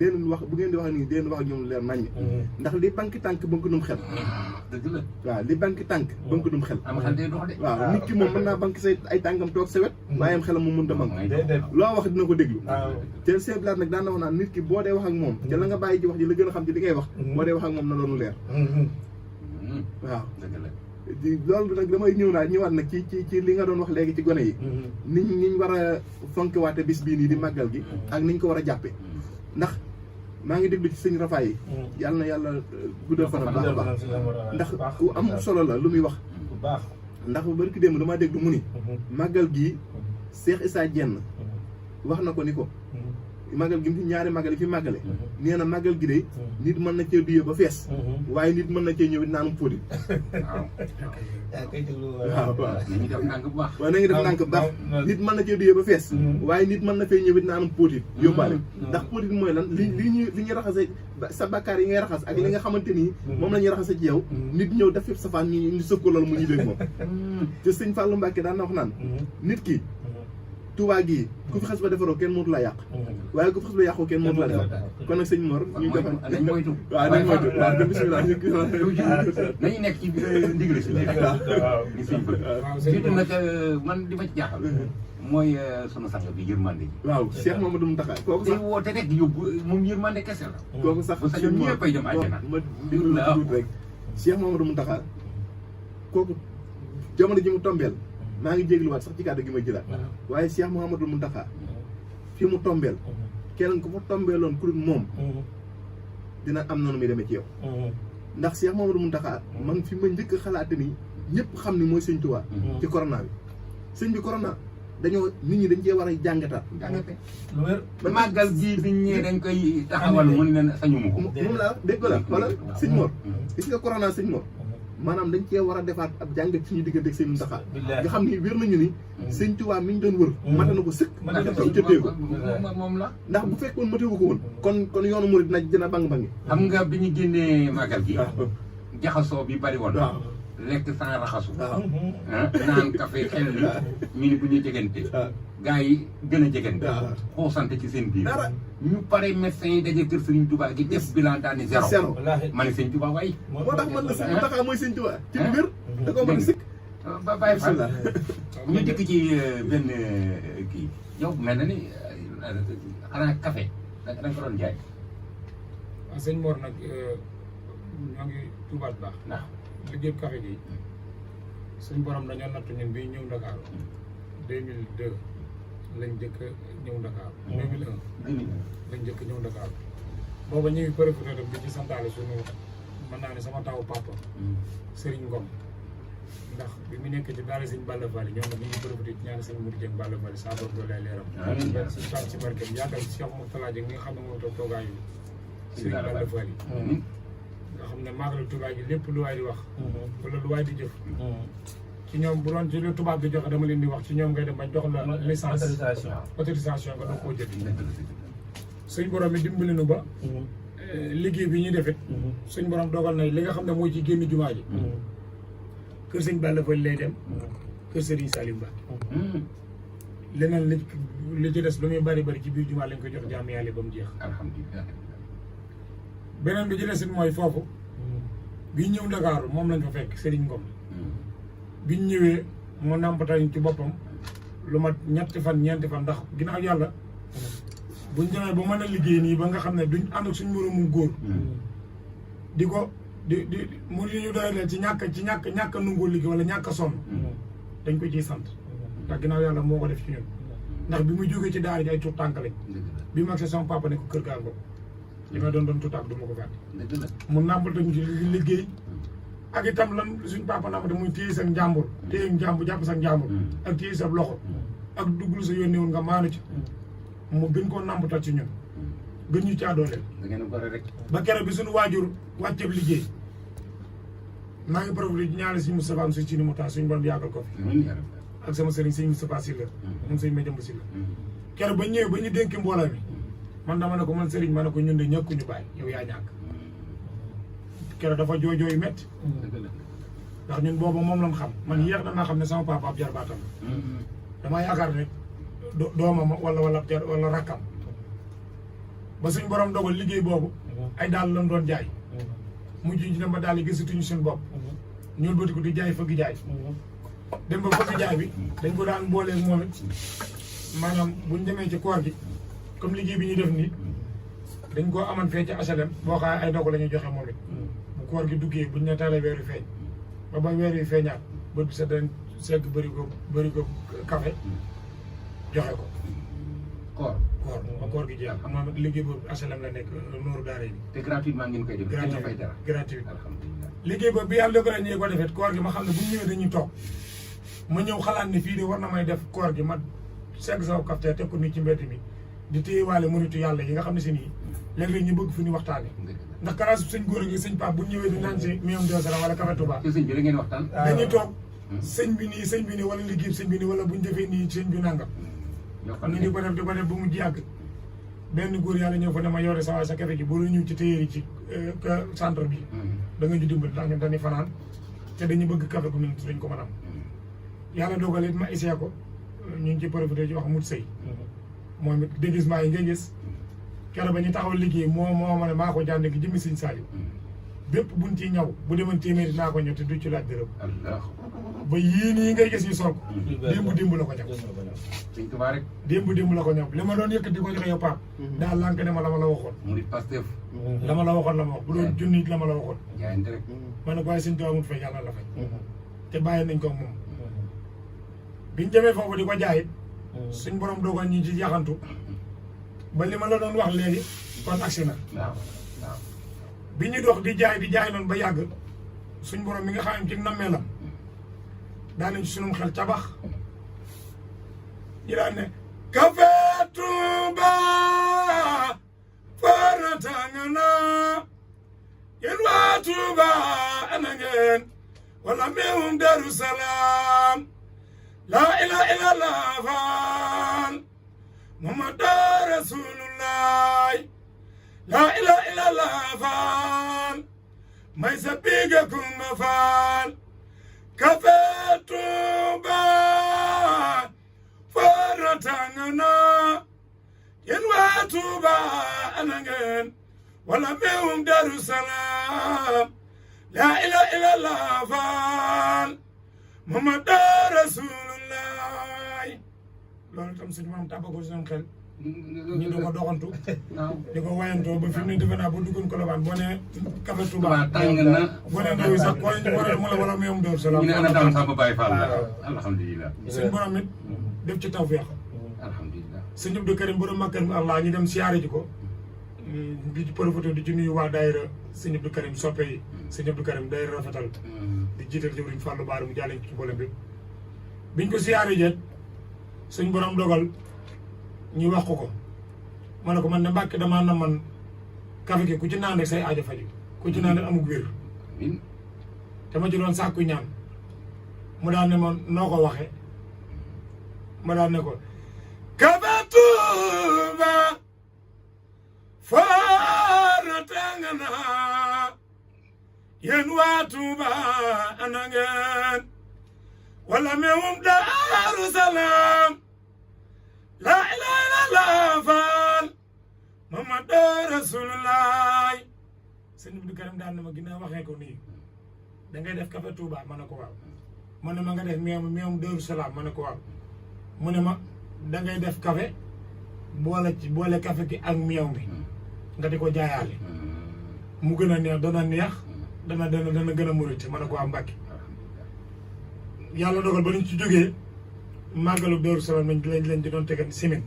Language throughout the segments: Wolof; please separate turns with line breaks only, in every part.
deen wax bu ngeen di wax nii deen wax ak ñoom leer naññ ndax li banque tànk bënk num xel
dëgg la
waaw li banque tànk bënk num xel
am xel day dox de
waaw nit ki moom mën naa banque say ay tànkam toog sa wet waaye am xelam mu mënta banque loo wax dina ko déglu te seen blaat nag daan na wax naan nit ki boo dee wax ak moom te la nga bàyyi ji wax ji la gën a xam ci li ngay wax boo dee wax ak moom na doonu leer waaw loolu nag damay ñëwaat nag ci li nga doon wax léegi ci gone yi niñ war a fonkewaate bis bii nii di màggal gi ak niñ ko war a jàppe ndax maa ngi déglu ci sëñ Rafaay yi yàlla na yàlla guddal fanam baax a baax ndax ku am solo la lu muy wax ndax bari ki démb damaa déglu mu ni màggal gii Cheikh Issa Diène wax na ko ni ko màggal gi ñaari màggal yi fi màggale nee na màggal gi de nit mën na cee duyee ba fees waaye nit mën na cee ñëw it naanum póotit waaw waaw
nañu def ndànk bu baax
waaw na ngi def ndànk bu baax nit mën na cee duyee ba fees waaye nit mën na fee ñëw it naanum póotit yóbbaale ndax póotit mooy lan li ñuy raxase sa bakkaar yi ngay raxas ak li nga xamante nii moom la ñuy raxase ci yow nit ñëw def yëpp safaan ñu sëf ko loolu mu ñibbeeg moom te sëñ Fallou Mbacke daan na wax naan nit ki Touba gii ku fi xas ba defaroo kenn mënatu laa yàq waaye ku fi xas ba yàqoo kenn mënatu laa defar kon nag sëñ Mor ñu defal
nañ moytu
waaw nañ moytu waaw de bismillah
nañu nekk ci ndigal si li suñ bëgg surtout nag man di ma ci jaaxal mooy sunu sang bi yërmande ji
waaw Cheikh Mamadou Mountakha kooku
day
sax
woote rek yóbbu moom yërmande kese la
kooku sax
bu sañoon ñëpp ay dem àjjana
ma déglu la tuuti rek Cheikh Mamadou Mountakha kooku jamono ji mu tombeel maa ngi jégluwaat sax ci kàddu gi may jëlaat waaye Cheikh Mouhamadou Mountakha fi mu tombeel keneen ku fa tombeeloon ku dul moom dina am noonu muy demee ci yow ndax Cheikh Mouhamadou Mountakha man fi ma njëkk a xalaate ni ñëpp xam ni mooy sëñ Tuubaa ci corona bi sëñ bi corona dañoo nit ñi dañ cee war a jàngataat
jàngate màggal gii biñ ñëwee dañ koy taxawal mu ne sañu ma ko
moom laa dégg la wala sëñ Mor gis nga corona sëñ Mor maanaam dañ cee war a defaat ab jàngat suñu diggante ak sëñ Mountakha nga xam ni wér nañu ni sëñ Tuubaa mi ñu doon wër mata na ko sëkk jëtee ko
moom la
ndax bu fekkoon matewu ko woon kon yoonu murid dina bang-bangi
xam nga bi ñu génnee màggal gi jaxasoo bi bari woon lekk sans raxasu naan café xel li ñu ni bu ñu jegante gars yi gën a jegante xoosante ci seen biir ñu pare médecins yi daje kër Sëriñ Tuubaa gi def bilan daani zéro ma ne Sëriñ Tuubaa waay
moo tax man la sëñ Mountakha mooy sëñ Tuubaa ci biir da koo mën a sëkk
ba bàyyi fan ñu dikk ci benn kii yow mel na ni xanaa café da nga ko doon jaay
waaw sëñ Mor nag ñoo ngi tuubaat baax
ndax
liggéey café gi suñ borom dañoo nattu ñun bi ñëw Dakar 2002 lañ njëkk ñëw Dakar 2001 lañ njëkk ñëw Dakar booba ñu ngi profité rek di ci santaale suñu mën naa ne sama tawu papa Serigne Ngom ndax bi mu nekk ci daara sëñ Balla Fally ñoom nag ñu ngi profité ci ñaari sëñ Mouride Dieng Balla Fally saa bopp loolu lay leeram si sa ci barkeem yàggal Cheikh Mourtala Dieng mi nga xam ne moo toog toogaayu Serigne Balla Fally nga xam ne maagalu tubaab gi lépp lu waay di wax wala lu waay di jëf ci ñoom bu doon ci lu tubaab di joxe dama leen di wax ci ñoom ngay dem ba jox la licence autorisation nga doog koo jël suñ borom mi dimbali nu ba liggéey bi ñuy defit suñ borom dogal na li nga xam ne mooy ci génn jumaa ji kër sëñ Balla Fally lay dem kër Serigne Salim Ba leneen li ci des lu muy bari bari ci biir jumaa lañ ko jox jaam yàlla ba mu jeex
alhamdulilah
beneen bi ci des it mooy foofu bi ñëw Dakar moom lañ fa fekk Serigne Ngom biñ ñëwee mu nàmpatañ ci boppam lu mat ñeenti fan ñeenti fan ndax ginnaaw yàlla buñ demee ba mën a liggéey nii ba nga xam ne duñ ànd ak suñ moroomum góor di ko di mu li ñu doy leen ci ñàkk nungoo liggéey wala ñàkk a sonn dañ ko ciy sant ndax ginnaaw yàlla moo ko def ci ñun ndax bi muy jógee ci daara ji ay tuut tànk lañ bi mag si sama papa ne ko kër gaa ngoog li ma doon tuut tànk du ma ko fàtte mu nàmpatañ ci liggéey ak itam lan suñ papa nàmpate muy téye sa njàmbur téye njàmbur jàpp sa njàmbur ak téye sa loxo ak duglu sa yónnee woon nga maanu ci mu gën koo nàmpatal ci ñun gën ñu caa dooleel ba keroog bi suñu waajur wàcceeb liggéey maa ngi profité di ñaanal suñu Moustapha am si ni mu tax suñu borom yàggal ko fi ak sama sëriñ sëñ Moustapha Sylla moom sëñ Madiamba Sylla keroog ba ñëwee ba ñu dénk mbooloo mi man dama ne ko man sëriñ ma ne ko ñun de ñàkkuñu bàyyi yow yaa ñàkk keroog dafa jooy métti ndax ñun boobu moom lañ xam man yéex na naa xam ne sama papa ab jarbaatam damaa yaakaar ne doomam wala rakkam ba suñ borom dogal liggéey boobu ay daal lañ doon jaay mujj ñu dem ba daal yi gisatuñu suñu bopp ñuul bëti ko di jaay fëgg jaay dem ba fëgg jaay bi dañ ko daan booleeg moom it maanaam buñ demee ci koor gi comme liggéey bi ñuy def nii dañ koo aman fee ci HLM boo xaay ay dogu la ñuy joxe moom it bu koor gi duggee buñ ne taalee weer wi feeñ ba weer wi feeñaat bët bi sa dañ segg bëri ko café joxe ko koor gi jeex xam nga liggéey boobu HLM la nekk Nooru Daara yi
te gratuitement ngeen koy def.
gratuit
fay dara
gratuit
alhamdulilah.
liggéey boobu bi yàlla dogalee ñee ko defet koor gi ma xam ne bu ñu ñëwee dañuy toog ma ñëw xalaat ne fii de war na may def koor gi ma segg sama café teg ko nii ci mbedd mi di téyewaale mënitu yàlla yi nga xam ne si nii léeg-léeg ñu bëgg fu ñu waxtaane ndax kalaas sëñ góor gi sëñ Pape bu ñu ñëwee di naan si miyom dosara wala café Touba
te sëñ bi la ngeen waxtaan.
dañuy toog sëñ bi nii wala liggéey sëñ bi nii wala bu ñu defee nii sëñ bi nangam ñu di ko def ba mu yàgg benn góor yàlla ñëw fa ne ma yore sa waay sa café gi boo ñëw ci téyeeri ci centre bi da nga ñu dimbali ndax ñun dañuy fanaan te dañu bëgg café gu mel dañ ko mën am yàlla dogal it ma essayé ko ñu ngi ci profité ci wax mut sëy moom it déguisement yi nga gis keroog ba ñu taxaw liggéey moo ma ne maa ko jànd gi jëmmi Sëñ Saaliw bépp buñ ci ñaw bu demoon téeméeri naa ko ñëw te du ci laaj dërëm ba yii nii ngay gis ñu sol ko démb la ko ñaw
sëñ Tuubaa rek
démb la ko ñaw li ma doon yëkkati di ko joxe yow Pape daal lànk ne ma la ma la waxoon
murid Pastef
la ma la waxoon la ma wax bu doon junni la ma la waxoon
jaayante rek
ma ne ko waaye Sëñ Tuubaa amul fay yàlla la fay te bàyyi nañ ko moom biñ demee foofu di ko jaayit suñ borom doogoon ñi ci yaxantu ba li ma la doon wax léegi kon agsi na
waaw
bi ñu dox di jaay noonu ba yàgg suñ borom mi nga xam ne ci nammeelam daa nañ ci sunum xel cabax ñu daan ne café Touba faratanga na yéen waa Touba ana ngeen wala meewum Daru Salaam laa ilaaha illallaah faal Muhammadu Rasulullaah laa ilaaha illallaah faal may sa biiga kumba faal café Touba faratanga na yéen waa Touba ana ngeen wala meewum Daru Salaam laa ilaaha illallaah faal Muhammadu Rasulullaah loolu tam suñu maam tàbbako suñu xel ñu di ko doxantu di ko wayantoo ba fi mu ne defe naa ba duggoon Colobane boo nee café Touba
tàng na
boo nee ndaw yi sax ko mu la wala meewum Daru Salaam
ñu ne ana daam Samba Baye Fall la alhamdulilah
suñu borom it def ci tawfeex
alhamdulilah
sëñ Abdou Karim borom makkan mi Allah ñu dem siyaare ji ko di ci profité di ci nuyu waa daayira sëñ Abdou Karim soppe yi sëñ Abdou Karim daayira rafetal di jiital jëwriñ Fallou Baara mu jàlle ci mboolem bi biñ ko siyaare jet suñ borom dogal ñu wax ko ma ne ko man ne Mbàkke damaa na man café gi ku ci naan rek say aajo faju ku ci naan rek amug wér te ma ci doon sàkku ñaan mu daan ne ma noo ko waxe ma daan ne ko café Touba faratanga na yéen waa Touba ana ngeen wala meewum Daru Salaam laa ilaaha illallaah faal Muhammadu Rasulullaah sëñ Abdou Karim daan na ma ginnaaw waxee ko nii da ngay def café Touba ma ne ko waaw mu ne ma nga def meewum Daru Salaam ma ne ko waaw mu ne ma da ngay def café boole café gi ak meew mi nga di ko jaayaale mu gën a neex dana gën a murite ma ne ko waa Mbàkke yàlla dogal ba ñu ci jógee màggalu Daru Salaam lañ di doon tegal semaine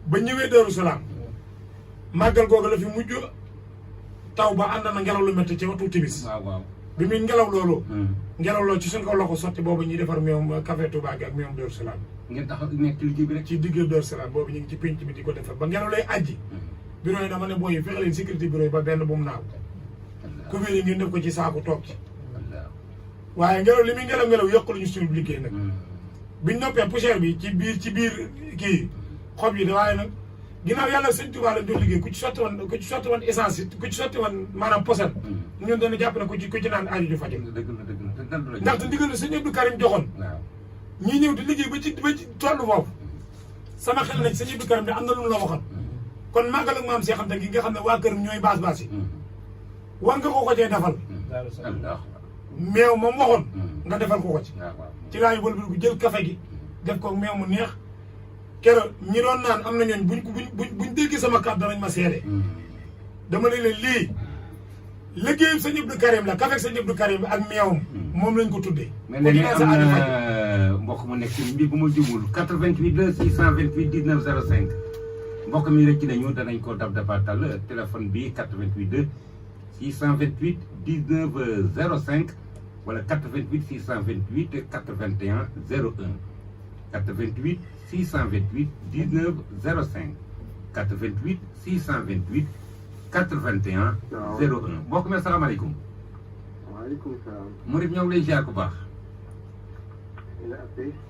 ba ñëwee Daru Salaam màggal googu la fi mujj taw ba ànd na ngelaw lu métti ci waxtu timis
waaw
bi muy ngelaw loolu ngelaw loolu ci suñ ko loxo sotti boobu ñuy defar meewum café Touba gi ak meewum Daru Salaam
ngeen taxaw nekk ci liggéey bi rek
ci digg Daru Salaam boobu ñu ngi ci pénc bi di ko defar ba ngelaw lay ajji bureau yi dama ne booy yi fexe leen sécurité bureau yi ba benn bu mu naaw couvert yi ngeen def ko ci saako toog ci waaye ngelaw li muy ngelaw yokku ñu suñu liggéey nag biñ noppee poussière bi ci biir kii xob yi da waaye nag ginnaaw yàlla Sëñ Tuubaa lañ doon liggéey ku ci sotti woon essence ku ci sotti woon maanaam posen ñun dañu jàpp ne ku ci naan aaju ju faju ndaxte ndigal Sëñ Abdou Karim joxoon ñii ñëw di liggéey ba ci tollu foofu sama xel nañ Sëñ Abdou Karim bi am na lu mu la waxoon kon màggal ak maam Cheikh Anta gi nga xam ne waa kër ñooy baas yi war nga ko cee defal meew moom waxoon nga defal ko ci laa yu bëlbël bu jël café gi def ko meew mu neex keroog ñi doon naan am na ñooñ buñ dégg sama kàddu danañ ma seede dama ne leen lii liggéeyam sëñ Abdou Karim la café sëñ Abdou Karim ak meewam moom lañ ko tuddee
mais léegi am na mbokk mu nekk ci mbir bu ma jumul 88 628 19 05 mbokk mi rëcc nañu danañ ko dabatal téléphone bi 88 628 19 05 wala 88 628 81 01 88 628 19 05 88 628 81 01 mbokk mi asalaamaaleykum.
waaleykum salaam.
Murid ñoo ngi lay ziar ku baax.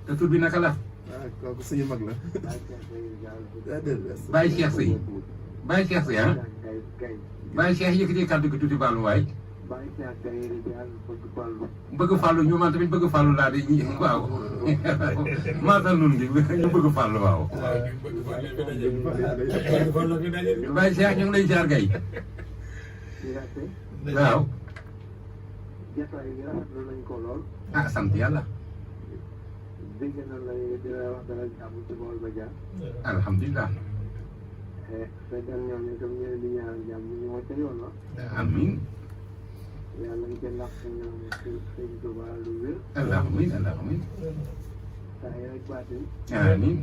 te tur bi naka la.
kooku suñu mag la.
Baye Cheikh Seye. Baye Cheikh Seye ah. Baye Cheikh yëkkati kàddu gi tuuti baalu waay. bëgg fàllu ñu man tamit bëgg fàllu laa di waaw maatal nun ngi ñu bëgg fàllu waaw. Baye Cheikh ñu ngi lay ziar gay. waaw. ah sant yàlla. alhamdulilah. amiin.
yàlla nga jël ndax ñoom sëñ Touba lu wér.
alhamdulilah alhamdulilah.
saa yi rek baatin.
amiin.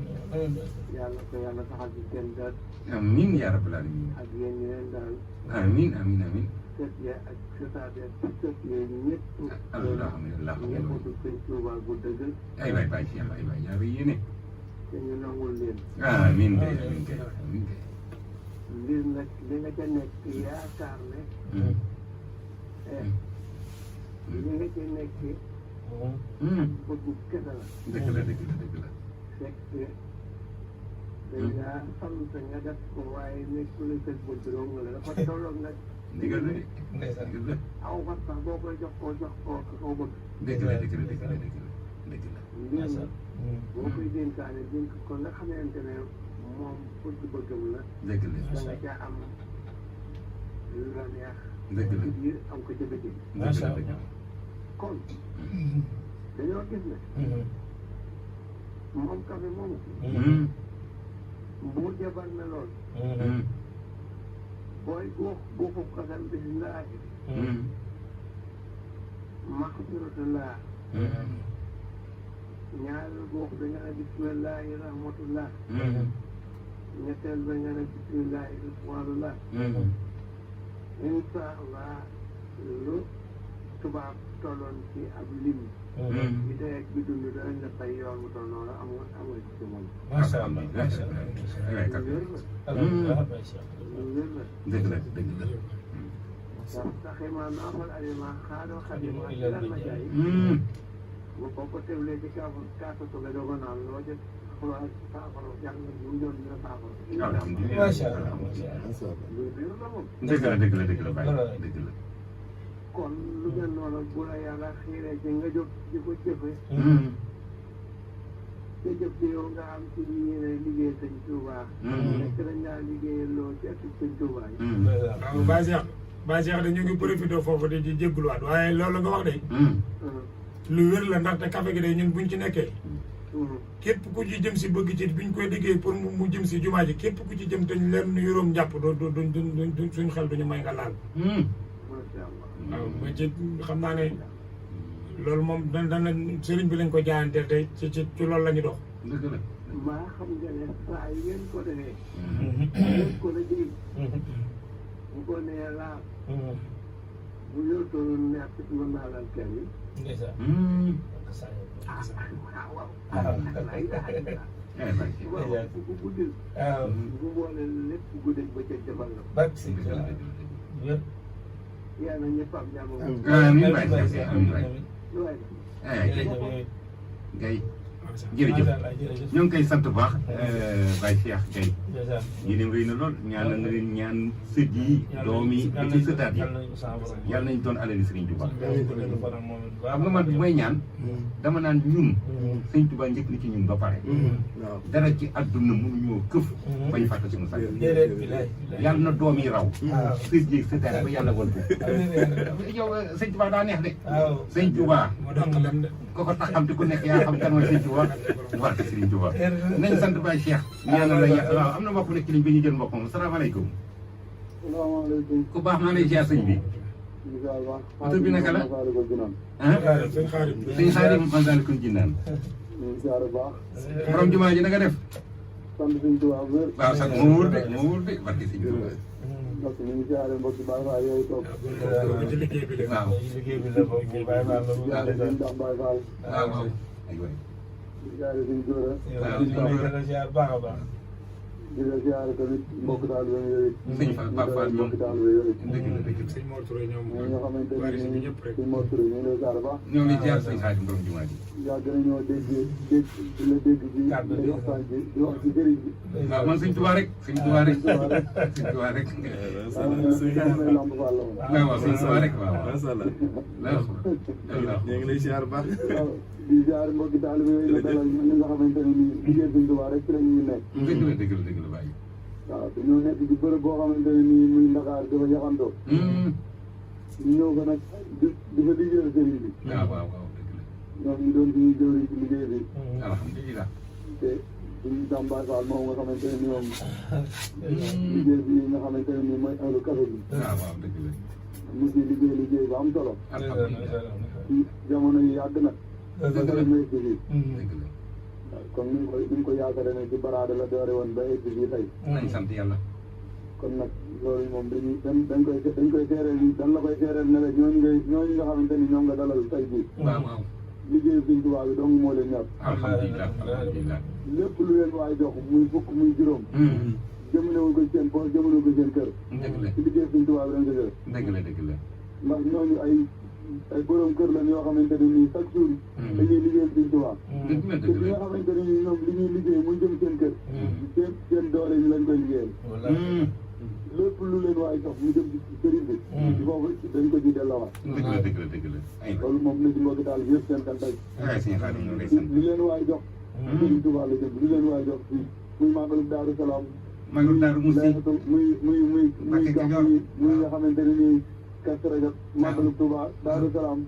yàlla ko yàlla saxal ci seen dër.
amiin yaa rabbal aalamiin.
ak yéen ñi leen daal.
amiin amiin amiin.
sët ya ak sëtaat ya sët yooyu ñëpp.
alhamdulilah
ñëppatu sëñ Touba gu dëgg.
ay waay Baye Cheikh ay waay yaa ngi yéene.
te ñu nangul leen.
amiin kay amiin kay amiin kay.
mbir nag li nga ca nekk yaakaar ne. li nga ca nekk. bëggu kese la.
dëgg la dëgg la dëgg la.
fekk dañ laa sant nga def ko waaye nekkul sa bëgg dong la dafa tolloog nag.
dëgg la dëgg la.
aw fan sax boo koy jox koo bëgg.
dëgg la dëgg la dëgg la dëgg la dëgg la.
mbir mi boo koy dénkaane dénk ko nga xamante ne moom bëgg-bëggam la.
dëgg la.
da nga caa am lu la neex.
dëgg la
ci biir am ko ca biti.
macha allah.
kon dañoo gis ne. moom café moomu. bu jabar na lool. booy guuxu kasam bisimilah. maxfiratullah. ñaareel guux da nga ne bisimilahi rahmatullah. ñetteel ba nga ne bisimilahi ridwanullah. incha allah lu tubaab tolloon ci ab lim. bi dee ak bi dund danañ la fay yoon mu toll noonu amul ci moom.
macha allah macha allah.
lu wér la.
dëgg la dëgg la.
saxima naamal alima xaadoo xadima lan ma jaay. bu ko teewlee ci kaasatu nga doog a naan loo jël xulaa saafara jàng lu doon dina saafara.
alhamdulilah macha allah.
lu wér la moom.
dëgg la dëgg la dëgg la Baye dëgg la.
kon lu mel noonu bu la yàlla xiiree ci nga jóg di ko jëfe te jëf ci yow nga am ci yéene liggéey sëñ Touba. nekk dañ laa liggéeyal loo ci ëtt sëñ Touba yi.
waaw Baye Cheikh de ñu ngi profité foofu di ci jégaluwaat waaye loolu nga wax de. lu wér la ndaxte café gi de ñun buñ ci nekkee. képp ku ci jëm si bëgg ci buñ koy liggéey pour mu jëm si jumaa ji képp ku ci jëm te ñu leen yoroom njàpp duñ suñ xel duñu may nga laal. waaw mais ci xam naa ne loolu moom dana sëriñ bi lañ ko jaayanteel tey ci loolu la ñu dox.
dëgg la.
maa xam nga ne saa yi ngeen ko defee. ngeen ko liggéey. bu ko nee laal. bu yóotoon neex ci mën naa laal kenn yi. waaw bu ko guddil. bu boole lépp guddil ba ca jëfal la. yàlla ñëpp am jàmm.
amiin Baye amiin Baye. Gaye. jërëjëf ñoo ngi koy sant bu baax Baye Cheikh Gueye ñu dem rëy na lool ñaan na leen ñaan sët yi doom yi ak ci sëtaat yi yàlla nañ doon alali Sëriñ Tuubaa xam nga man bu may ñaan dama naan ñun Sëriñ Tuubaa njëkk na ci ñun ba pare dara ci àdduna mënuñoo këf bañ fàtte suñu sax yàlla na doom yi raw sët yi sëtaat ba yàlla won ko yow Sëriñ Tuubaa daa neex de Sëriñ Tuubaa ko ko tax xam te ku nekk yaa xam kan mooy Sëriñ Tuubaa barke Sëriñ Tuubaa nañ sant Baye Cheikh ñaanal la waaw am na mbokk nekk ci liñ bi ñu jël mbokk moom salaamaaleykum
salaamaaleykum.
ku baax maa lay ziar sëñ bi tur bi naka la
sëñ Xaadim
sëñ Xaadim Masaalikul Jinaan borom jumaa ji na nga def
sant Sëriñ Tuubaa bu wér.
waaw sax moo wóor de barke Sëriñ Tuubaa
parce que ñu ngi siyaare mbokki Baay Faal yooyu toog.
ci liggéey bi la
waaw
liggéey bi la bokk Baye Fall la
siyaare Sëriñ Ndax Baay Faal.
waaw waaw aywa
di siyaare Sëriñ Góora.
waaw
ñu ngi lay ziar baax a baax.
di la siyaare tamit mbokk taalibe yooyu.
sëñ Fall Pape Fall ñoom
mbokk taalibe yooyu.
dëgg la dëgg la
sëñ Mor Touré ñoom
ñoo nga xamante ne
waris bi
nii
ñëpp rek
sëñ Mor Touré ñu ngi lay siyaare baax.
ñoo ngi lay ziar sëñ Xaadim borom jumaa ji
yàgg nañoo dégg di la dégg ci di waxtaan ci di wax ci sëriñ bi.
waaw man sëñ Tuubaa rek sëñ Tuubaa rek sëñ Tuubaa rek
Lamp Fall la woon.
waaw waaw sëñ Tuubaa rek waaw
macha allah
waaw
ñu ngi lay ziar bu baax
waaw di siyaare mbokki taalibe yooyu la dalal ñi nga xamante ne nii liggéey Sëriñ Tuubaa rek ci la ñuy nekk.
dëgg la dëgg la bàyyi
waaw dañoo nekk ci bërëb boo xamante ne nii muy Ndakaar dafa yaxantoo. ñu ñëw ko nag di fa liggéeyal sëriñ bi.
waaw waaw waaw dëgg la
ñoom ñu doon suñuy jëwriñ ci liggéey bi.
alhamdulilah
te suñu Dame Fall moom nga xamante ne nii moom liggéey bi nga xamante ne nii mooy ahlu café bi.
waaw waaw dëgg la
mu ci liggéey bu am solo.
alhamdulilah
ci jamono yi yàgg na.
dëgg la
may egg fii.
dëgg la
comme ni ñu ko yaakaaree ne ci baraada la doore woon ba egg fii tey.
nañ sant yàlla
kon nag loolu moom dañ koy seereel ni dañ la koy seereel ne la ñooñu nga xamante ni ñoom nga dalal tey bii.
waaw waaw
liggéeyu Sëriñ Tuubaa bi dong moo leen ñor.
alhamdulilah alhamdulilah
lépp lu leen waay jox muy fukk muy juróom. jëmale ko seen poos jëmale ko seen kër.
dëgg la
ci liggéeyu Sëriñ Tuubaa bi dañ ko jël.
dëgg la dëgg la
ndax ñooñu ay borom kër lañ yoo xamante ne nii chaque jour. dañuy liggéeyal Sëriñ Tuubaa.
dëgg la
te
dëgg
li nga
la
xamante ne nii ñoom li ñuy liggéey muy jëm seen kër. seen doole ñu lañ koy liggéeyal. lépp lu leen waay jox mu jëm ci sëriñ bi. foofu dañ ko ci delloowaat.
dëgg la dëgg la dëgg la ay
loolu moom na ci mbokki taal bi yëpp seen kan tey.
ay sëñ Xaadim ñoo lay sant
li leen waay jox. Sëriñ Tuubaa la jëm li leen waay jox fii muy màggalu Daaru Salaam.
Magal Daaru Musti
muy gàmm muy nga xamante ne nii Kazu Rajab màggalu Tuubaa Daaru Salaam.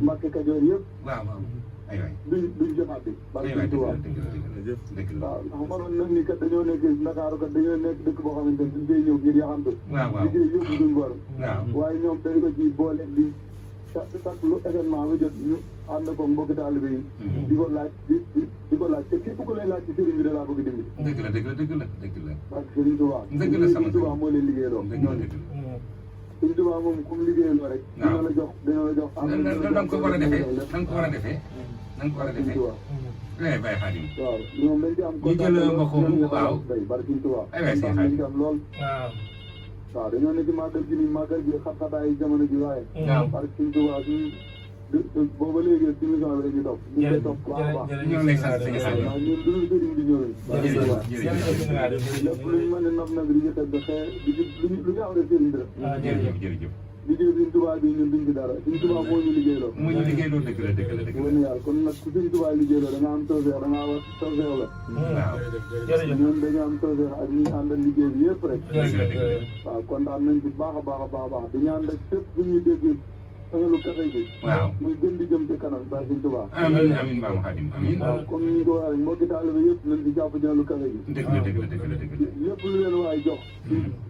Mbàkke Kajoor yëpp.
waaw waaw ay waay
duñ jëfaat bi.
ay waay dëgg la dëgg la dëgg la
waaw ndax mënoon nañ ni kat dañoo nekk Ndakaaru kat dañoo nekk dëkk boo xamante ne duñ koy ñëw ngir yaxantu.
waaw waaw
liggéey yëpp duñ bor.
waaw
waaye ñoom dañ ko ci boole di chaque lu événement bi jot ñu ànd ko mbokki taalibe yi. di ko laaj di ko laaj te képp ku lay laaj ci sëriñ bi da laa bëgg dimbali.
dëgg la dëgg la dëgg la dëgg la
parce que Sëriñ Tuubaa.
dëgg la sama
Sëriñ Tuubaa moo leen liggéeyaloo.
dëgg la dëgg la
Sëriñ Tuubaa moom ku mu liggéeyaloo rek.
waaw
dina la jox.
da nga ko war a defee da nga ko war a defee da nga ko war a defee eh Baye Xaadim
waaw ñoom dañ ci am.
ñu jël mboqam waaw
bari Sëriñ Tuubaa.
ay waay sëñ Xaadim
am lool. waaw dañoo ne ci màggal gi nii màggal gi xat-xataay jamono ji waaye.
waaw
parce que Sëriñ Tuubaa booba léegi ci émission bi dañuy topp. ñu koy topp baax a baax.
ñoo ngi lay sant sëñ Xaadim
waaw ñun duñu sëriñ di ñëw lépp luñ mën a nab nag di ñu teg ba xëy lu ñu am rek sëriñ bi la.
jërëjëf jërëjëf
liggéey Sëriñ Tuubaa bi ñun duñ ci dara Sëriñ Tuubaa moo ñu liggéeyloo.
moo ñu liggéeyloo dëgg la dëgg la dëgg
wën yàlla kon nag ku Sëriñ Tuubaa liggéeyloo da nga am tawfeex da ngaa war tawfeex la.
waaw
ñun dañu am tawfeex ak ñi àndal liggéey bi yëpp rek.
dëgg la dëgg la
waaw kontaan nañ ci baax a baax a baax a baax di ñaan rek fépp bu ñuy dégg lu kafe gi.
waaw
muy gën di jëm ci kanam ba Sëriñ Tuubaa.
amiin amiin Baye Xaadim amiin
waaw comme ni ñu ko waxee mbokki taalibe yëpp nañ ci jàpp ci lu kafe gi.
dëgg la dëgg la dëgg la dëgg la
lépp lu leen waay jox.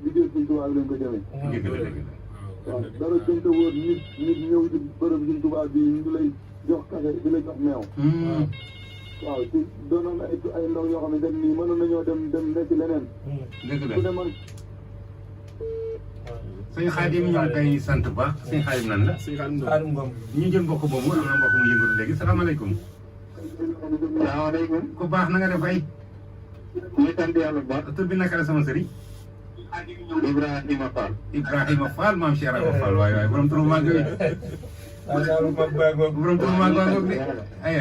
liggéey Sëriñ Tuubaa bi lañ ko jëmee.
dëgg la dëgg la
waaw dara gënta wóor nit ñëw ci bërëb Sëriñ Tuubaa bi ñu lay jox kafe di la jox meew. waaw ci doonoon ay ndaw yoo xam ne dañ nii mënoon nañoo dem nekk leneen.
dëgg la
ku ne man
sëñ Xaadim ñoo ngi koy sant bu baax sëñ Xaadim nan la
sëñ Xaadim Ngom
ñu jël mbokk boobu am na mbokk mu yëngatu léegi salaamaaleykum
salaamaaleykum.
ku baax na nga def ay
ñu sant yàlla bu baax.
tur bi naka la sama sëriñ
Ibrahima Fall.
Ibrahima Fall maam Cheikh Ibrahima Fall waay waay borom turu màgg wi
Daal mag baa ngoog.
borom turu mag baa ngoog de ay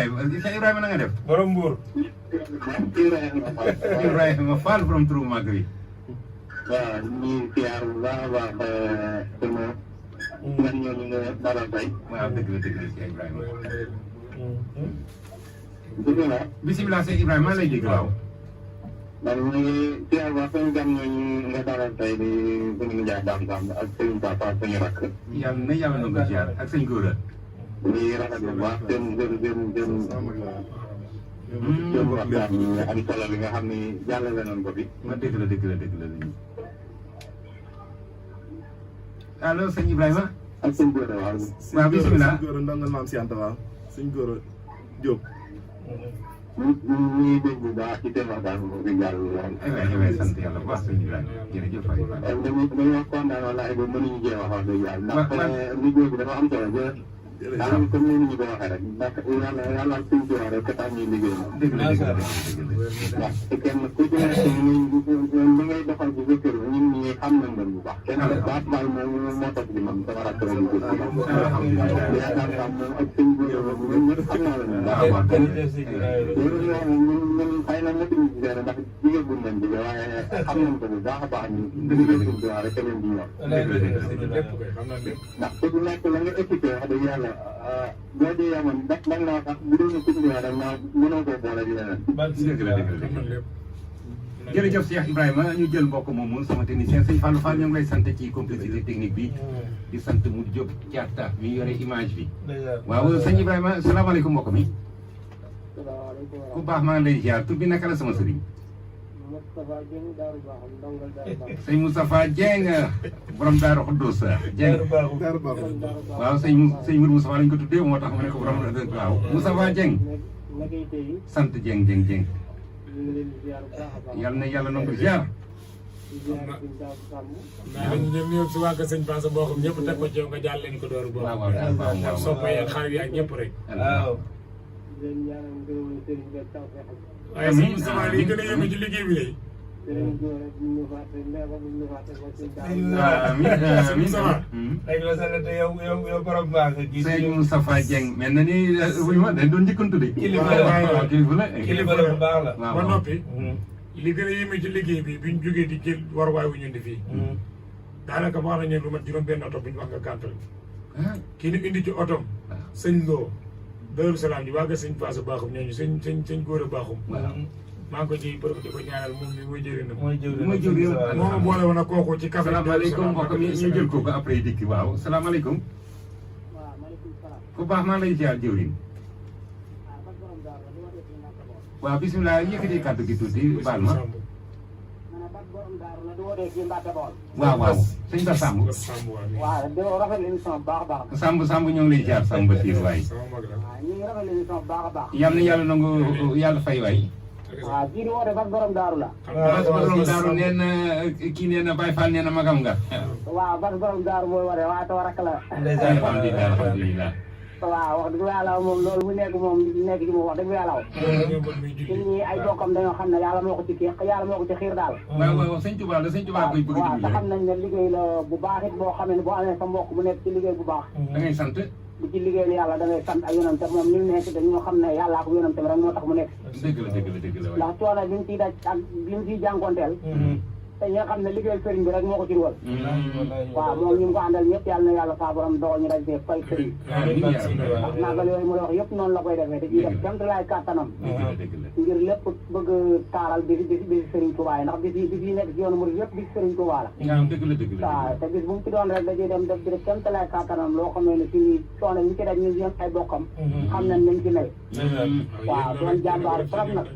Cheikh Ibrahima na nga def
borom Mbour.
Ibrahima Fall borom turu mag bi
waaw ñu siyaar bu baax a baax sama man ñooñu nga dalal tey.
waaw dëgg la Cheikh Ibrahima
bisimilah.
bisimilah Cheikh Ibrahima maa lay dégg waaw
man ñu ngi siyaar bu baax sama gan ñooñu nga dalal tey di suñu njaay daam daam ak suñu papa suñu rakk.
yàlla na yàlla na ko ziar ak sëñ Góora
ñuy rafetlu bu baax seen waxtaan bi am solo bi nga xam ni jàllale nañ ko fi.
ma dëgg la allo sëñ Ibrahima
ak sëñ Gora waaw.
waaw bisimilah
sëñ Gora ndongal maam si Anta waaw sëñ Gora Diop.
ñu ngi dégg bu baax ci seen waxtaan bi fi jàll lool.
aywa sant yàlla bu baax sëñ Ibrahima jërëjëf Faye.
dañuy wax kontaan wallaahi ba mënuñu jéem a wax dëgg yàlla. ndax liggéey bi dafa am solo ba. daanaka comme ni ñu ko waxee rek ndax yàlla suñ ci wax rek tax ñuy liggéey moom.
dëgg la
ndax kenn ku ci nekk li ngay doxal bu fekkee ñun ñi xam nañ leen bu baax. kenn baat baal moo tax di man sama rakk la ñu ko ci moom. yaakaar naa moom ak suñ góor ñun ñëpp xam naa la ñu.
waaw waaw
loolu ñun xëy na motuñu ci seere ndax jigéen bu nañ jige waaye xam nañ ko bu baax a baax ñun liggéey suñ ci wax rek keneen di ñor. ndax ku nekk la nga équipé wax dëgg yàlla boo dee yamoon da naa sax bu doon suñ ci wax rek naa mënoo koo boole di leneen.
dëgg la jërëjëf Cheikh Ibrahima ñu jël mbokk moomu sama technicien sëñ Fallou Fall ñoo ngi lay sant ci complicité technique bi di sant mu Diop Diatta mi yore image bi waaw sëñ Ibrahima salaamaaleykum mbokk mi ku baax maa ngi lay ziar tur bi naka la sama sëriñ sëñ Moustapha Dieng borom Daaru Xuddus Dieng waaw sëñ Mourou Moustapha lañ ko tuddee moo tax ma ne ko borom waaw Moustapha Dieng sant Dieng yal na yàlla nangu ziar.
ñoom ñëpp si waa sëñ Passa boo xam ñëpp teg ko ci yow nga jàll leen ko door boobu.
waaw waaw
ak soppa yi ak xarit yi ak ñëpp rek.
waaw.
waaye sëñ Moustapha li gën a yëngu ci liggéey bi de.
léegi la sax te yow borom baax nga gis.
sëñ Moustapha Dieng mel na ni wuyu ma dañ doon njëkkantu de.
kilifa la
waaw kilifa la.
kilifa la bu baax la.
ba noppi. li gën a yéeme ci liggéey bi biñ jógee di jël waruwaay wu ñu indi fii. daanaka wax nañu lu mat juróom-benn oto bu ñu wax nga gàntal. kii ni indi ci otom. sëñ Lo Daaru Salaam ji waa nga sëñ Passa baaxum ñooñu sëñ Góora baaxum. maa ngi ko ciy bërëb di ko ñaanal moom mi mooy jëriñam.
mooy jëriñam
moo ma boole woon ak kooku ci café.
salaamaaleykum mbokk mi ñu jël kooku après dikki waaw salaamaaleykum. ku baax maa lay ziar jëwriñ. waaw bisimilah yëkkati kàddu gi tuuti baal ma. waaw waaw sëñ Ba Samb.
waaw di rafetlu émission bu baax a baax.
Samb ñoo ngi lay ziar Samb Basiir waay.
ñu ngi rafetlu émission bu baax a baax.
yal na yàlla nangu yàlla fay waay.
waaw kii di woote Bas borom daaru la.
Bas borom daaru nee na kii nee na Baye Fall nee na magam nga.
waaw Bas borom daaru mooy woote waaye taw rakk la.
alhamdulilah alhamdulilah.
waaw wax dëgg yàlla moom loolu mu nekk ci moom wax dëgg yàlla. ñun ñii ay bokkam dañoo xam ne yàlla moo ko ci xiir daal.
waaw waaw sëñ Touba la sëñ Touba koy bëgg
waaw te xam nañ ne liggéey la bu baax it boo xam ne boo amee sa mbokk bu nekk ci liggéey bu baax.
da ngay sant.
bu ci liggéeyal yàlla da ngay sant ak yonante moom ñu nekk dañoo xam ne yàlla ak yonante rek moo tax mu nekk.
dëgg la waay.
ndax coono bi mu ciy daj ak bi mu ciy jànkonteel. te ñi nga xam ne liggéeyal sëriñ bi rek moo ko ci dugal. waaw moom ñu ngi ko àndal ñëpp yàlla na yàlla saa borom dogal ñu daj dee fay sëriñ. ndax naagal yooyu mu la wax yëpp noonu la koy defee da ciy def kéem tolluwaay kàttanam. ngir lépp bëgg taaral bi sëriñ Tuubaa yi ndax bis yi nekk ci yoonu murid yëpp bis sëriñ Tuubaa la. waaw te bis bu mu ci doon rek da ciy dem def ci def kéem tolluwaay kàttanam loo xam ne si coono ñu ci def ñu yem ay bokkam. xam nañ nañ ci mel. waaw doon jàmbaar trop nag.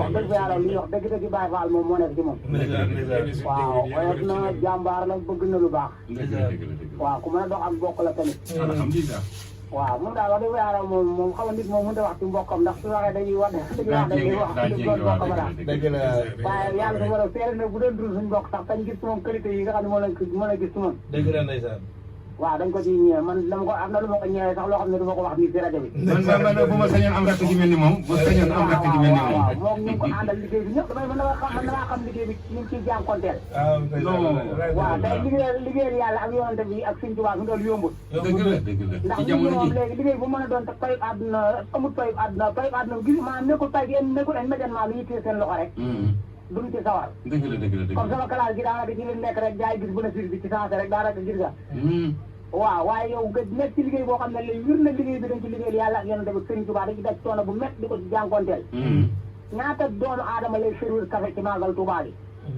wax dëgg yàlla li ñuy wax dëgg Baay Faal moom moo nekk ci moom. waaw oyof na jàmbaar la bëgg na lu baax. waaw ku mën a dox ak bokk la tamit.
alhamdulilah.
waaw moom daal wax dëgg yàlla moom xam nga nit moom mënut a wax ci mbokkam ndax su waxee dañuy wax dañuy wax ci doon mbokkam daal. waaye yàlla su ma la seere ne bu doon dul suñu mbokk sax tañ gis moom qualité yi nga xam ne moo la gis ci moom.
dëgg la ndeysaan.
waaw dañ ko ciy ñëwee man dama ko am na lu ma ko ñëwee sax loo xam ne du ma ko wax nii si rajo bi.
man bu ma sañoon am rakk ji mel ni moom bu sañoon am rakk ji mel ni moom.
waaw moom ñu ngi ko àndal liggéey bi ñëpp man damaa xam liggéey bi ñu ngi ciy jànkonteel. waaw tey liggéeyal yàlla ak yonante bi ak Sëñ Tuubaa fi doon yombul.
dëgg la dëgg la
ndax
ci
nit ñi
jamono
moom
ji
léegi liggéey bu mën a doon te payub àdduna amul payub àdduna gis maanaam nekkul pay gi nekkul immédiatement lu ñu téye seen loxo rek duñ ci sawar.
dëgg la dëgg la dëgg
comme
la.
sama classe gi daanaka ci li nekk rek jaay gis bénéfice bi ci sensé rek daanaka gis nga. waaw waaye yow nga nekk ci liggéey boo xam ne léegi wir na liggéey bi dañ ci liggéeyal yàlla ak yonent bi Sëriñ Tuubaa dañ ci daj coono bu métti di ko ci jànkonteel. ñaata doomu aadama lay servir café ci màggal Tuubaa bi.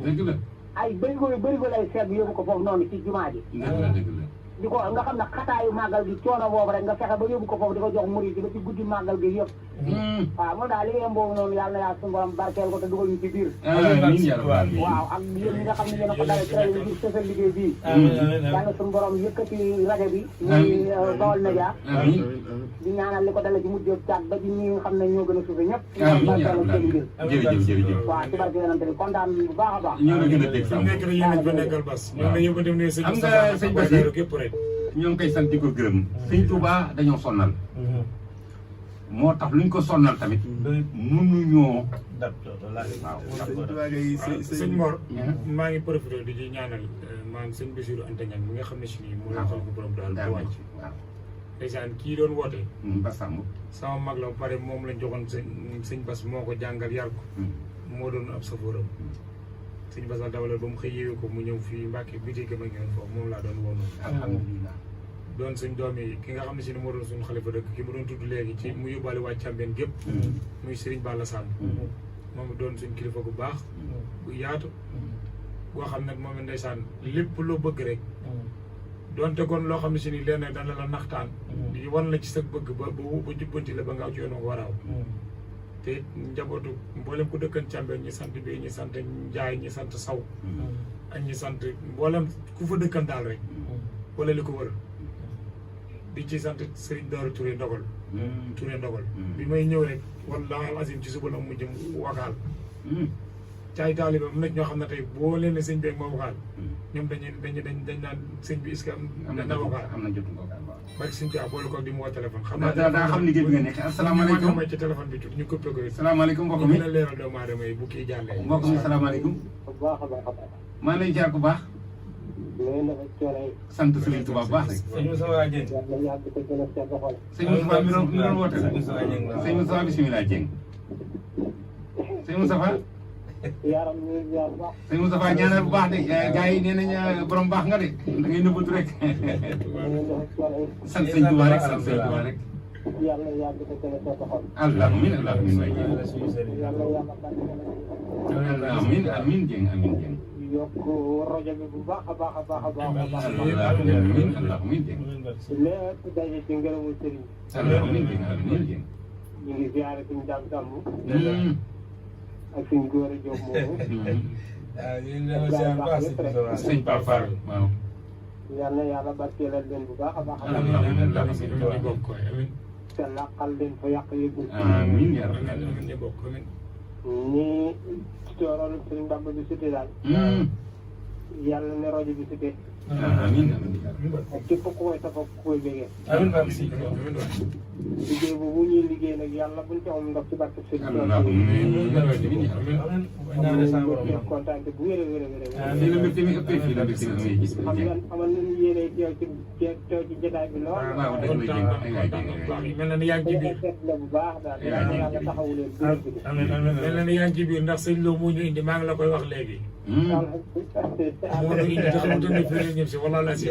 dëgg la.
ay bërigo lay seet yóbbu ko foofu noonu ci jumaa ji.
dëgg la dëgg la.
di ko nga xam ne xataayu màggal gi coono boobu rek nga fexe ba yóbbu ko foofu di ko jox murid yi ba ci guddi màggal gi yëpp. waaw moom daal liggéeyam boobu noonu yàlla na yàlla suñu borom barkeel ko te dugal ñu ci biir. waaw ak yéen ñi nga xam ne yéen a ko dale tray bi sësal liggéey bii. yàlla suñu borom yëkkati rajo bi muy Baol Média di ñaanal li ko dale ci mujj caat ba ci ñi nga xam ne ñoo gën a suufe ñëpp
jërëjëf jërëjëf.
waaw ci barke yonante bi kontaan bu baax a baax.
ñoo ngi gën a dégg
fi mu nekk nii yéen a fa nekkal bas. ñoom dañoo ko dem ne sëñ
xam nga sëñ Basiir
képp rek.
ñoo ngi koy sant di ko gërëm. Sëñ Tuubaa dañoo sonnal. moo tax luñ ko sonnal tamit. mënuñoo. waaw.
sëñ Mor. maa ngi profité di ci ñaanal maanaam sëñ Bassirou Anta Niang mi nga xam ne si nii moo la xal ko borom daal bu wàcc.
waaw.
ndeysaan kii doon woote.
Bassam.
sama mag la ba pare moom lañ joxoon sëñ Bass moo ko jàngal yar ko. moo doon ab safóoram. sëñ Bass la dawalal ba mu xëy yéwee ko mu ñëw fii Mbàkke bitige ma ngi woon foofu moom laa doon woon.
alhamdulilah.
doon suñ doom yi ki nga xam ne si ne moo doon suñu xalifa dëkk ki mu doon tudd léegi ci mu yóbbaale waa Càmbeen gépp muy Serigne Balla Samb moom doon suñ kilifa gu baax bu yaatu boo xam ne moom ndeysaan lépp loo bëgg rek doonte kon loo xam ne si ni leen dana la naxtaan di wan la ci sa bëgg ba jubbanti la ba nga aw ci yoon ko waraaw te njabootu mboolem ku dëkkan Càmbeen ñi sant bi ñi sant Njaay ñi sant Saw ak ñi sant mboolem ku fa dëkkan daal rek wala li ko wër di ci sant Serigne Daara Touré Ndogal. Touré Ndogal. bi may ñëw rek wallaahi azim ci suba la mu jëm wakaal. caay taaliba am na ñoo xam ne tey boo leen ne sëñ bi ak ma wakaal. ñoom dañ naan sëñ bi est-ce que am na wakaal.
am na jotu wakaal waaw.
bari sëñ bi boole ko di mu woo téléphone. xam
daa xam liggéey bi nga nekk asalaamaaleykum
may ci téléphone bi tuuti ñu coupé ko.
salaamaaleykum mbokk mi
ñu la leeral doomu aadama yi bu kii jàllee.
mbokk mi salaamaaleykum.
bu baax a baax a baax.
maa ngi lay jaar bu baax. sant Serigne Touba bu baax rek.
sëñ Moussa Dieng.
sëñ Moussa mi doon woote la. sëñ Moussa bisimilah Dieng. sëñ Moussa. sëñ Moussa ñaanal bu baax de gars yi nee nañ borom baax nga de da ngay nëbbatu rek. sant sëñ Touba rek sant sëñ Touba rek. allahumma allahumma waay Dieng. amiin Dieng amiin Dieng.
yokk rajo bi bu baax a baax a baax a baax.
allahumma Dieng.
lépp daje ci ngërëmu sëriñ.
allahumma Dieng amiin Dieng.
ñu ngi ziare suñu daam sàmm. ak suñu góor a jóg moomu.
waaw ñu ngi leen ziar baax
sëñ Pape Fall waaw.
yal na yàlla barkeelal leen bu baax a baax. te laqal leen fa yàq yëgul.
amiin yaa rabbal aalamiin.
ñi cooroon sëriñ Bamba bi sute daal. yàlla ne rajo bi sute.
amiin
ak képp ku koy safoo ku koy bégee.
amiin Pape Si.
liggéey boobu ñuy liggéey nag yàlla buñ ci am ndox ci barke sëriñ Bamba. kontaan bu wér a wér a wér a
fii la mbégte mi ëppee fii la mbégte mi amee gis
xam nga amal nañu yéene teew ci jotaay bi lool.
waaw dëgg la Dieng
mel na ni yaa ngi ci biir.
la bu baax daal yàlla taxawu leen.
mel na ni yaa ngi ci biir ndax sëñ Lo moo ñu indi maa ngi la koy wax léegi. moo ñu indi te xamante ne fii la ñëw si wala la si.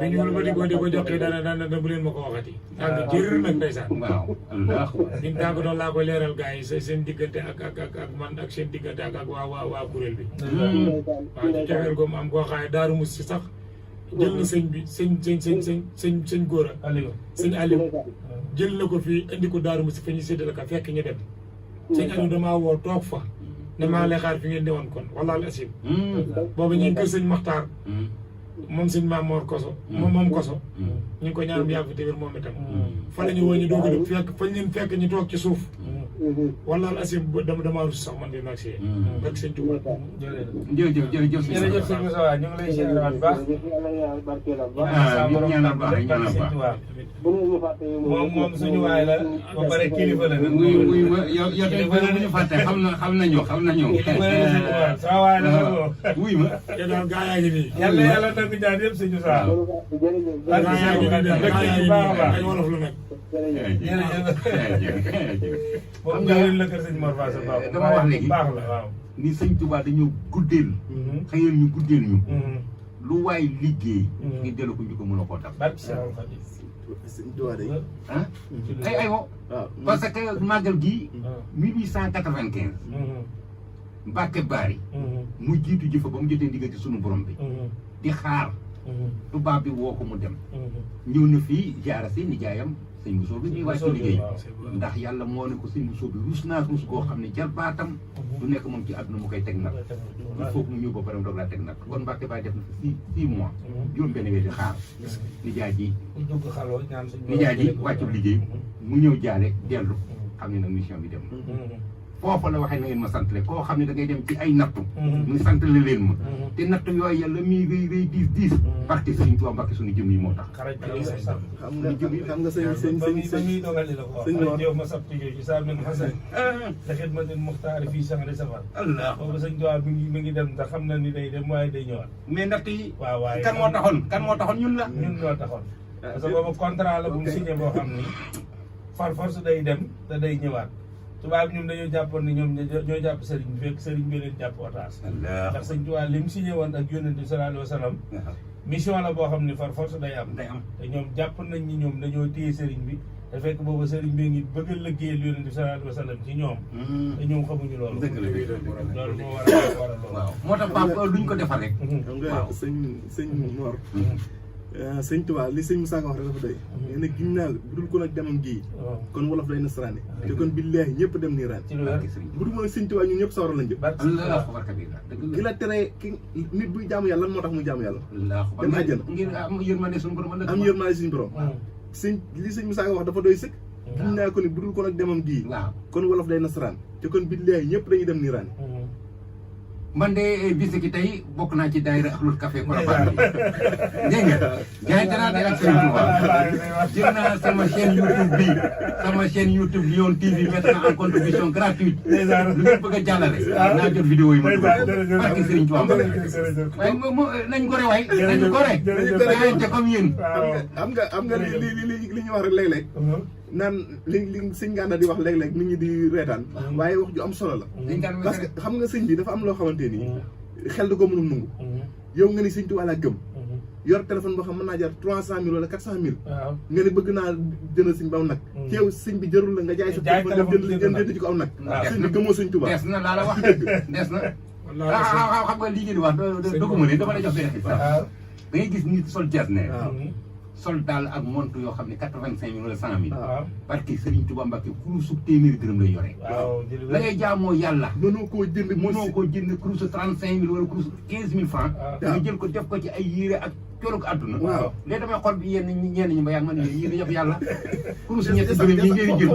dañu wala ba di ko joxe dana bu leen ma ko waxati. ànd jër nag ndeysaan.
waaw allah.
ñun tàggatoo laa koy leeral gars yi seen diggante ak man ak seen diggante ak waa kuréel bi. waaw ci cofeel ko mu am koo xaay daaru mus si sax jël na sëñ bi sëñ góor a sëñ Aliou jël na ko fii indi ko daaru mus si fa ñu séddale ka fekk ñu dem sëñ Aliou damaa woo toog fa ne maa lay xaar fi ngeen newoon kon wallaahi asim boobu ñu ngi kër sëñ Maxtaar moom sëñ Mamoor Koso moom Koso ñu ngi ko ñaan mu yàgg te wér moom itam fa la ñu woo ñu doog a fekk fañ leen fekk ñu toog ci suuf wala al asim dama rus sax man dina si barke sëñ Tuubaa
jërëjëf
sëñ Moussa ñu ngi lay siyaare bu baax moom suñu waay la ba pare kilifa la nag
wuy yow tey bu ñu fàtte xam nañu
sa waay la nag
wuy ma
te daal gaa yaa ngi nii
yàlla nangu ñaan yëpp sëñ Moussa
gaa yaa ngi nii ay wolof la nag
moom ñëwee la kër sëñ Mor Fass baax
dama wax léegi
baax la waaw
ni sëñ Tuubaa dañoo guddeel xëyal ñu guddeel ñu lu waay liggéey ngi dellu ko ñu ko mën a koo dab
sëñ Tuubaa day
ah ay wo parce que màggal gi 1895 Mbàkke Baari mu jiitu jëfa ba mu jotee ndigal ci sunu borom bi di xaar tubaab bi woo ko mu dem ñëw na fii jaara si nijaayam sëñ Bousso bi ñuy wàcc liggéey ndax yàlla moo ne ko sëñ Bousso bi rus naa rus koo xam ne jarbaatam du nekk moom ci àdduna mu koy teg nag il faut que mu ñëw ba pare doog laa teg nag kon Mbàkke Baari def na fi 6 mois juróom benn weer di xaar nijaay ji wàccu liggéey mu ñëw jaale dellu xam ne nag mission bi dem foofu la waxee na ngeen ma santale koo xam ne da ngay dem ci ay nattu muy santale leen ma te nattu yooyu yàlla muy rëy diis parce que Sëriñ Tuubaa Mbàkke suñu jëm yi moo tax
xam nga sëñ
yow ma sab tigé ci sa min xasan da xidmatin muxtaari fii sangre safar
Allah
boobu sëñ Tuubaa mi ngi dem ndax xam na ni day dem waaye day ñëwaat
mais natt yi
waaw waaye
kan moo taxoon ñun la
ñun ñoo taxoon parce que boobu contrat la bu mu signé boo xam ni far force day dem te day ñëwaat tubaab ñoom dañoo jàppoon ni ñoom ñoo jàpp sëriñ bi fekk sëriñ bi leen jàpp otage ndax sëñ Tuubaa li mu signé woon ak yonent bi sallallahu alayhi wa sallam mission la boo xam ni far force day am te ñoom jàpp nañ ni ñoom dañoo téye sëriñ bi te fekk boobu sëriñ bi ngi bëgg a liggéeyal yonent bi sallallahu alayhi wa sallam ci ñoom te ñoom xamuñu loolu loolu moo waral loolu
waaw moo tax Pape luñ ko defal rek
xam nga sëñ Mor sëñ Tuubaa li sëñ Moussa Ka wax rek dafa doy nee na giñ naa bu dul ko nag demam gii kon wolof day nasaraane te kon billaahi ñëpp dem nii raan bu dul mooy sëñ Tuubaa ñun ñëpp sawara lañ jëm ki la tere ki nit buy jaamu yàlla lan moo tax muy jaamu yàlla dem àjjana
ngir am yërmande suñu borom
am yërmande suñu borom li sëñ Moussa Ka wax dafa doy sëkk giñ naa ko ni bu dul ko nag demam gii kon wolof day nasaraan te kon billaahi ñëpp dañuy dem nii raan
man de bisi ki tey bokk naa ci daayira Ahlul Café Colobane bi dégg nga jaayante naa de ak Sëriñ Tuubaa jël naa sama chaîne YouTube Lion TV mettre na en contribution gratuite lu ngeen bëgg a jàllale naa jot vidéo yi ma dugal ko parce que Sëriñ Tuubaa waaye nañ gore waay nañ gore jaayante comme yéen
xam nga li ñu wax rek léeg-léeg naan li sëñ Gana di wax léeg-léeg nit ñi di reetaan waaye wax ju am solo la parce que xam nga sëñ bi dafa am loo xamante ni xel da ko mënul nangu yow nga ni sëñ Tuubaa laa gëm yor téléphone boo xam mën naa jar 300 000 wala 400 000 nga ne bëgg naa jënd sëñ bi am nag ci yow sëñ bi jërul la nga jaay sa téléphone jënd ci ko am nag sëñ bi gëmoo sëñ Tuubaa
des na laa la wax des na xam nga lii ngeen di wax doguma ne dama lay jox benn xibaar da ngay gis nit sol jasneer sol daal ak montu yoo xam ne 85 000 wala 100 000 parce que Serigne Touba Mbacke kurusu téeméeri dërëm lay yore la ngay jaamoo yàlla mënoo koo jënd kurusu 35 000 wala kurusu 15 000 francs nga jël ko def ko ci ay yére ak colu ko àdduna léegi damay xool bi ñenn ñi ma yaa ngi man yéen yëpp yàlla kurusu ñetti dërëm yi ngeen jël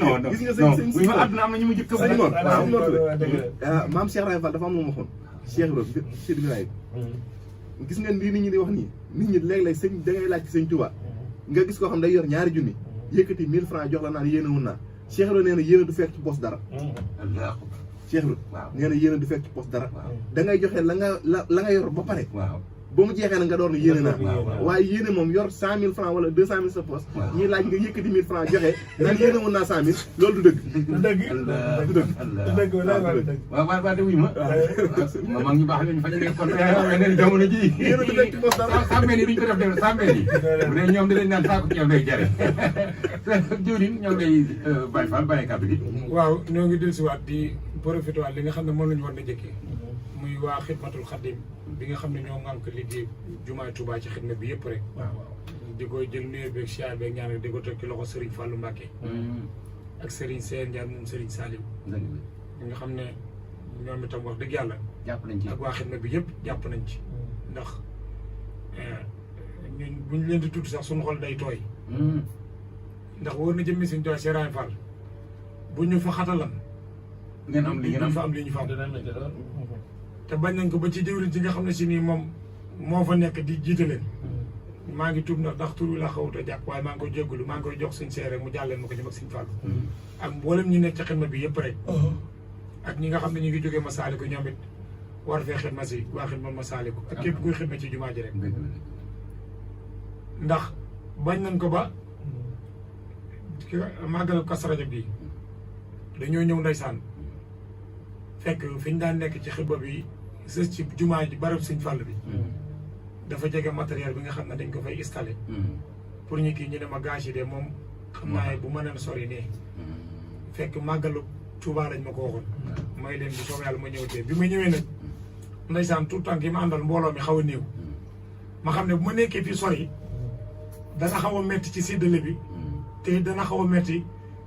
non gis nga sëñ ma àdduna am na ñu ma jëkk
maam Cheikh Ibrahima Fall dafa am lu ma waxoon Cheikh Ibrahima gis nga lii nit ñi di wax nii nit ñi léeg-léeg sëñ da ngay laaj ci sëñ Tuubaa nga gis koo xam day yor ñaari junni yëkkati 1000 francs jox la naan yéene wun naa Cheikh Ibrahima nee na yéene du fekk ci poos dara Cheikh Ibrahima nee na yéene du fekk ci poos dara da ngay joxe la nga yor ba pare ba mu jeexee na nga door na yéene naa waaye yéene moom yor 100 000 francs wala 200 000 sa poos ñuy laaj nga yëkkati 1000 francs joxe naan yéene wun naa 100 000 loolu du dëgg
waaw waaw de wuy ma mag ñu baax lañu fa ñu nekkoon ne jamono ji
yéene du fekk ci poos dara
sàmmeen yi duñ ko def sàmmeen yi bu dee ñoom dinañ naan saako ceeb lay jare jëwriñ ñoo ngi lay bàyyi Fall bàyyi kàddu gi
waaw ñoo ngi dellusiwaat di profité waat li nga xam ne moom la ñu war na jëkkee muy waa Xidmatul Xadim bi nga xam ne ñoo ngànk liggéey jumaay Touba ci xidma bi yëpp rek di koy jël nuyoo beeg siyaar beeg ñaan di ko teg ci loxo Serigne Fallou Mbacké ak Serigne Seye Ndiaye moom Serigne Salim bi nga xam ne ñoom itam wax dëgg yàlla
jàpp nañ ci
ak waa xidma bi yëpp jàpp nañ ci ndax bu ñu leen di tudd sax suñu xol day tooy ndax wóor na jëmmi suñu tooy Serigne Fall bu ñu fa xatalan
ngeen am li ngeen am
fa am li ñu fa am te bañ nañ ko ba ci jëwriñ ci nga xam ne si nii moom moo fa nekk di jiite leen maa ngi tuub ndax tur wi la xawut a jàpp waaye maa ngi koy jégalu maa ngi koy jox suñ seere mu jàlleen ma ko jëm ak suñ Fall ak mboolem ñu nekk ci xidma bi yëpp rek ak ñi nga xam ne ñu ngi jógee Masaliku ñoom it war fee xidma si waa xidma Masaliku ak képp kuy xidma ci jumaa ji rek ndax bañ nañ ko ba màggal Kazu Rajab bi dañoo ñëw ndeysaan fekk fi ñu daan nekk ci xidma bi sës ci jumaa ji barab suñ Fall bi dafa jege matériel bi nga xam ne dañ ko fay installé pour ñu kii ñu ne ma gage yi de moom xam naa bu mëneen sori nii fekk màggalu Tuubaa lañ ma ko waxoon may leen bi soog yàlla ma ñëw tee bi ma ñëwee nag ndeysaan tout temps yi ma àndal mbooloo mi xaw a néew ma xam ne bu ma nekkee fii sori dana xaw a metti ci séddale bi te dana xaw a metti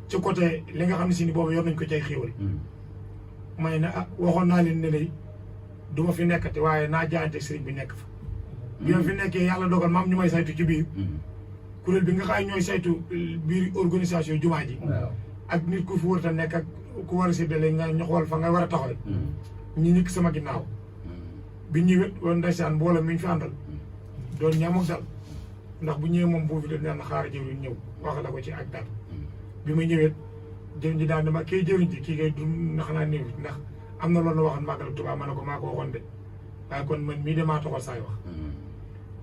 ci côté li nga xam ne si ni boobu yor nañ ko cay xéewal may ne waxoon naa leen ne day du ma fi nekkati waaye naa jaayante sëriñ bi nekk fa bi ma fi nekkee yàlla dogal maam ñu may saytu ci biir kuréel bi nga xaay ñooy saytu biir organisation jumaa ji ak nit ku fi wër ta nekk ak ku war a séddale nga ñu xool fa nga war a taxaw ñu ñikk sama ginnaaw bi ñëwee woon ndeysaan mbooloo mi ñu fi àndal doon ñaam ak dal ndax bu ñëwee moom boo fi doon ñaan xaar jëwriñ ñëw wax la ko ci ak dal bi ma ñëwee jëwriñ ji daan dama kii jëwriñ ji kii kay du ndax naa néew ndax am na loolu waxoon màggal Tuubaa ma ne ko maa ko waxoon de waaye kon man mii de maa taxal saay wax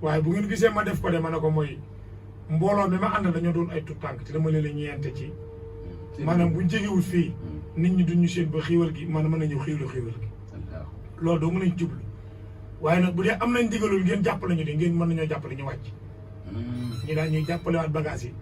waaye bu ngeen gisee ma def ko de ma ne ko mooy mbooloo mi ma àndal dañoo doon ay tout tànk te dama leen a ñeente ci maanaam buñ jegewul fii nit ñi duñu seen ba xiiwal gi man mën a ñëw xiiwlu xiiwal gi loolu doo mën a jublu waaye nag bu dee am nañ digalul ngeen jàppale ñu de ngeen mën nañoo jàppale ñu wàcc ñi daal ñuy jàppale waat bagage yi